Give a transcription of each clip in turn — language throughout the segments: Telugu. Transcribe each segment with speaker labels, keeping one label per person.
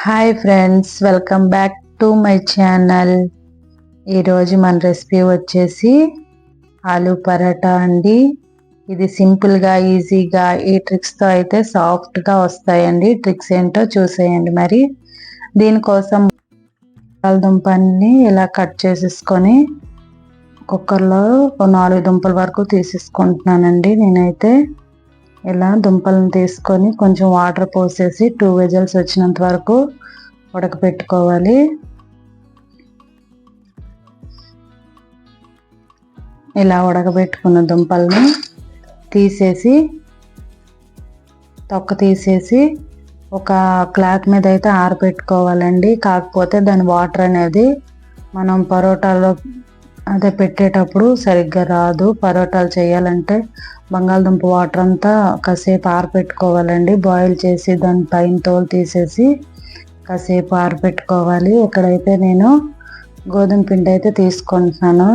Speaker 1: Hi friends, welcome back to my channel. ఈరోజు మన రెసిపీ వచ్చేసి ఆలూ పరాటా అండి. ఇది సింపుల్గా ఈజీగా ఈ ట్రిక్స్తో అయితే సాఫ్ట్గా వస్తాయండి. ట్రిక్స్ ఏంటో చూసేయండి. మరి దీనికోసం బంగాళదుంపని ఇలా కట్ చేసేసుకొని కుక్కర్లో 4 దుంపల వరకు తీసేసుకుంటున్నానండి. నేనైతే ఇలా దుంపలను తీసుకొని కొంచెం వాటర్ పోసేసి 2 విజిల్స్ వచ్చినంత వరకు ఉడకపెట్టుకోవాలి. ఇలా ఉడకబెట్టుకున్న దుంపల్ని తీసేసి తొక్క తీసేసి ఒక క్లాత్ మీద అయితే ఆరబెట్టుకోవాలండి. కాకపోతే దాని వాటర్ అనేది మనం పరోటాలో పెట్టేటప్పుడు సరిగ్గా రాదు. పరోటాలు చేయాలంటే బంగాళదుంప వాటర్ అంతా కాసేపు ఆరబెట్టుకోవాలండి. బాయిల్ చేసి దాని పైన తోలు తీసేసి కాసేపు ఆరబెట్టుకోవాలి. ఇక్కడైతే నేను గోధుమ పిండి అయితే తీసుకుంటున్నాను.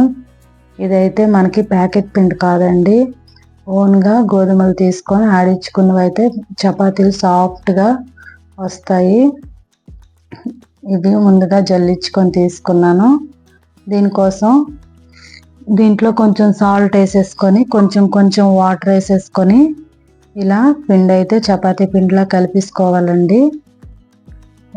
Speaker 1: ఇదైతే మనకి ప్యాకెట్ పిండి కాదండి, ఓన్గా గోధుమలు తీసుకొని ఆడించుకున్నవి అయితే చపాతీలు సాఫ్ట్గా వస్తాయి. ఇవి ముందుగా జల్లించుకొని తీసుకున్నాను. దీనికోసం దీంట్లో కొంచెం సాల్ట్ వేసేసుకొని కొంచెం వాటర్ వేసేసుకొని ఇలా పిండి అయితే చపాతీ పిండిలా కలిపేసుకోవాలండి.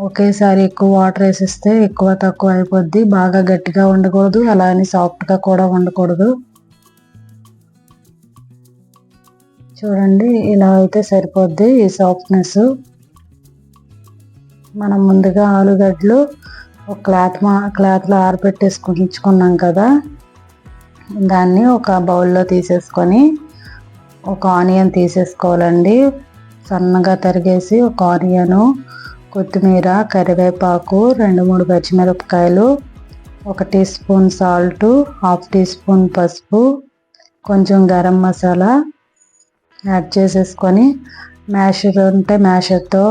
Speaker 1: ఒకేసారి ఎక్కువ వాటర్ వేసేస్తే ఎక్కువ తక్కువ అయిపోద్ది. బాగా గట్టిగా ఉండకూడదు, అలా అని సాఫ్ట్గా కూడా ఉండకూడదు. చూడండి, ఇలా అయితే సరిపోద్ది ఈ సాఫ్ట్నెస్. మనం ముందుగా ఆలుగడ్డలు ఒక క్లాత్లో ఆరబెట్టేసుకుంటున్నాం కదా, దాన్ని ఒక బౌల్లో తీసేసుకొని ఒక ఆనియన్ తీసేసుకోవాలండి. సన్నగా తరిగేసి ఒక ఆనియను, కొత్తిమీర, కరివేపాకు, 2-3 పచ్చిమిరపకాయలు, 1 teaspoon salt, 1/2 teaspoon పసుపు, కొంచెం గరం మసాలా యాడ్ చేసేసుకొని మ్యాషర్ ఉంటే మ్యాషర్తో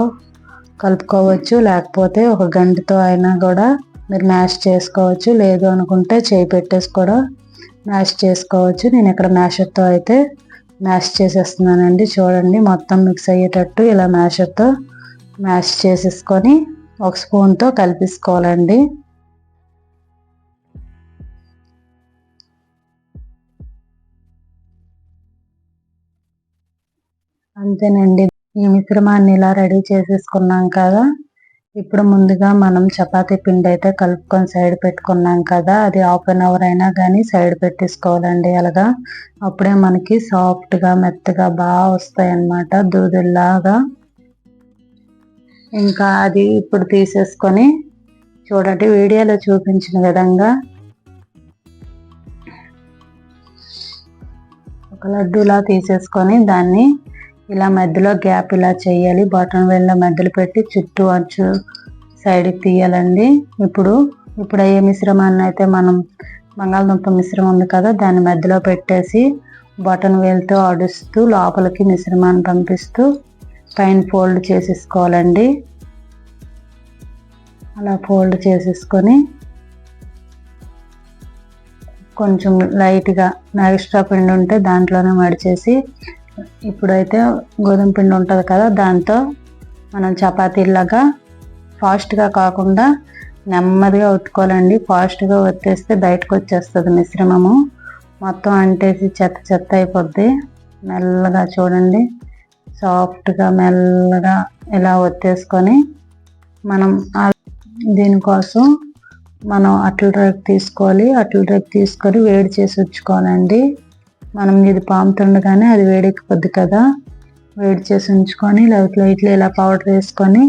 Speaker 1: కలుపుకోవచ్చు, లేకపోతే ఒక గంటతో అయినా కూడా మీరు మ్యాష్ చేసుకోవచ్చు. లేదు అనుకుంటే చేయి పెట్టేసి కూడా మ్యాష్ చేసుకోవచ్చు. నేను ఇక్కడ మ్యాషర్తో అయితే మ్యాష్ చేసేస్తున్నానండి. చూడండి, మొత్తం మిక్స్ అయ్యేటట్టు ఇలా మ్యాషర్తో మ్యాష్ చేసేసుకొని ఒక స్పూన్తో కలిపేసుకోవాలండి. అంతేనండి. ఈ మిశ్రమాన్ని ఇలా రెడీ చేసేసుకున్నాం కదా. ఇప్పుడు ముందుగా మనం చపాతీ పిండి అయితే కలుపుకొని సైడ్ పెట్టుకున్నాం కదా, అది 1/2 అవర్ అయినా కానీ సైడ్ పెట్టేసుకోవాలండి. అలాగా అప్పుడే మనకి సాఫ్ట్గా మెత్తగా బాగా వస్తాయి అన్నమాట, దూదుల్లాగా. ఇంకా అది ఇప్పుడు తీసేసుకొని చూడండి, వీడియోలో చూపించిన విధంగా ఒక లడ్డూలా తీసేసుకొని దాన్ని ఇలా మధ్యలో గ్యాప్ ఇలా చేయాలి. బాటమ్ వేళ్ళ మధ్యలో పెట్టి చుట్టూ అంచు సైడ్కి తీయాలండి. ఇప్పుడు ఏ మిశ్రమాన్ని అయితే మనం బంగాళదుంప మిశ్రమం ఉంది కదా, దాన్ని మధ్యలో పెట్టేసి బటన్ వేలుతో ఆడిస్తూ లోపలికి మిశ్రమాన్ని పంపిస్తూ పైన ఫోల్డ్ చేసేసుకోవాలండి. అలా ఫోల్డ్ చేసేసుకొని కొంచెం లైట్గా ఎక్స్ట్రా పిండి ఉంటే దాంట్లోనే మడిచేసి, ఇప్పుడైతే గోధుమ పిండి ఉంటుంది కదా, దాంతో మనం చపాతీలాగా ఫాస్ట్గా కాకుండా నెమ్మదిగా ఒత్తుకోవాలండి. ఫాస్ట్గా ఒత్తేస్తే బయటకు వచ్చేస్తుంది మిశ్రమము, మొత్తం అంటేసి చెత్త అయిపోద్ది. మెల్లగా చూడండి, సాఫ్ట్గా మెల్లగా ఇలా ఒత్తేసుకొని మనం దీనికోసం మనం అట్ల రేకు తీసుకోవాలి. అట్ల రేకు తీసుకొని వేడి చేసి ఉంచుకోవాలండి. మనం ఇది పాముతుండగానే అది వేడెక్కిపోద్ది కదా, వేడి చేసి ఉంచుకొని లైట్లో ఇలా పౌడర్ వేసుకొని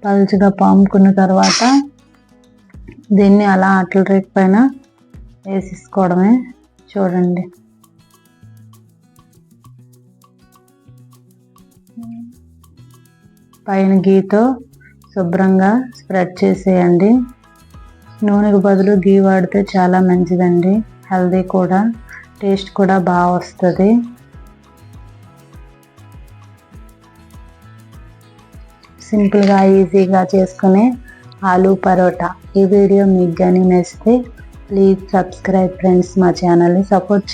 Speaker 1: పలుచగా పాముకున్న తర్వాత దీన్ని అలా అట్ల రేకు పైన వేసేసుకోవడమే. చూడండి, పైన గీతో శుభ్రంగా స్ప్రెడ్ చేసేయండి. నూనెకు బదులు గీ వాడితే చాలా మంచిదండి, హెల్దీ కూడా, టేస్ట్ కూడా బాగా వస్తుంది. సింపుల్గా ఈజీగా చేసుకునే ఆలూ పరోటా. ఈ వీడియో మీకు కానీ నచ్చితే ప్లీజ్ సబ్స్క్రైబ్ ఫ్రెండ్స్, మా ఛానల్ని సపోర్ట్ చేయండి.